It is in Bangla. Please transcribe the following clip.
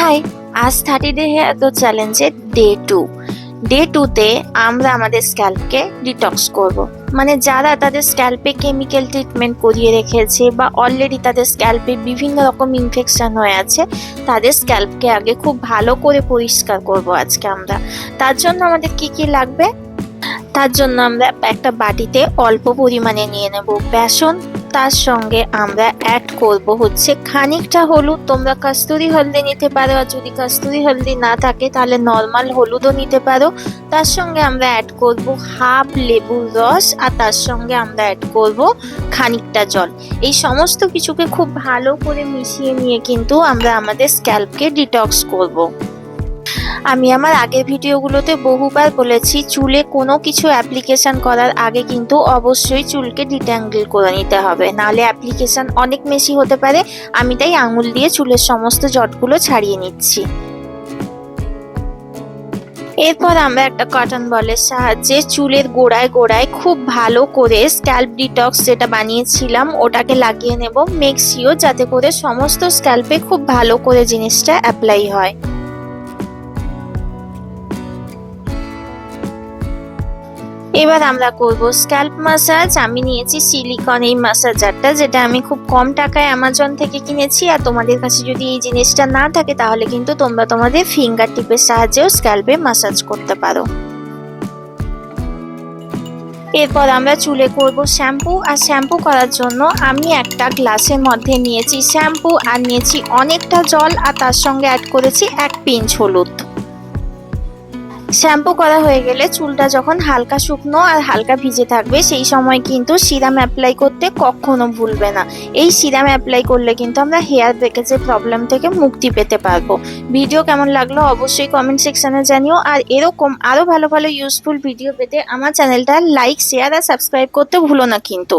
হাই, আজ 30 ডে হেয়ার গ্রোথ চ্যালেঞ্জের ডে 2তে আমরা আমাদের স্ক্যাল্পকে ডিটক্স করব। মানে যারা তাদের স্ক্যাল্পে কেমিক্যাল ট্রিটমেন্ট করিয়ে রেখেছে বা অলরেডি তাদের স্ক্যাল্পে বিভিন্ন রকম ইনফেকশন হয়ে আছে, তাদের স্ক্যাল্পকে আগে খুব ভালো করে পরিষ্কার করব আজকে আমরা। তার জন্য আমাদের কি লাগবে? তার জন্য আমরা একটা বাটিতে অল্প পরিমাণে নিয়ে নেব বেসন। তার সঙ্গে আমরা অ্যাড করব হচ্ছে খানিকটা হলুদ। তোমরা কস্তুরি হলদি নিতে পারো, আর যদি কস্তুরি হলদি না থাকে তাহলে নর্মাল হলুদও নিতে পারো। তার সঙ্গে আমরা অ্যাড করব হাফ লেবুর রস, আর তার সঙ্গে আমরা অ্যাড করব খানিকটা জল। এই সমস্ত কিছুকে খুব ভালো করে মিশিয়ে নিয়ে কিন্তু আমরা আমাদের স্ক্যাল্পকে ডিটক্স করব। আমি আমার আগের ভিডিওগুলোতে বহুবার বলেছি, চুলে কোনো কিছু অ্যাপ্লিকেশন করার আগে কিন্তু অবশ্যই চুলকে ডিট্যাঙ্গেল করে নিতে হবে, নাহলে অ্যাপ্লিকেশন অনেক বেশি হতে পারে। আমি তাই আঙুল দিয়ে চুলের সমস্ত জটগুলো ছাড়িয়ে নিচ্ছি। এরপর আমরা একটা কটন বলের সাহায্যে চুলের গোড়ায় গোড়ায় খুব ভালো করে স্ক্যাল্প ডিটক্স যেটা বানিয়েছিলাম ওটাকে লাগিয়ে নেব। মেক শিওর যাতে করে সমস্ত স্ক্যাল্পে খুব ভালো করে জিনিসটা অ্যাপ্লাই হয়। এবার আমরা করব স্ক্যাল্প ম্যাসাজ। আমি নিয়েছি সিলিকন এই ম্যাসাজারটা, যেটা আমি খুব কম টাকায় অ্যামাজন থেকে কিনেছি। আর তোমাদের কাছে যদি এই জিনিসটা না থাকে তাহলে কিন্তু তোমরা তোমাদের ফিঙ্গার টিপের সাহায্যেও স্ক্যাল্পে ম্যাসাজ করতে পারো। এরপর আমরা চুলে করব শ্যাম্পু। আর শ্যাম্পু করার জন্য আমি একটা গ্লাসের মধ্যে নিয়েছি শ্যাম্পু, আর নিয়েছি অনেকটা জল, আর তার সঙ্গে অ্যাড করেছি 1 পিঞ্চ হলুদ। শ্যাম্পু করা হয়ে গেলে চুলটা যখন হালকা শুকনো আর হালকা ভিজে থাকবে, সেই সময় কিন্তু সিরাম অ্যাপ্লাই করতে কখনো ভুলবে না। এই সিরাম অ্যাপ্লাই করলে কিন্তু আমরা হেয়ার ব্রেকেজের প্রবলেম থেকে মুক্তি পেতে পারবো। ভিডিও কেমন লাগলো অবশ্যই কমেন্ট সেকশনে জানিও। আর এরকম আরো ভালো ভালো ইউজফুল ভিডিও পেতে আমার চ্যানেলটা লাইক, শেয়ার আর সাবস্ক্রাইব করতে ভুলো না কিন্তু।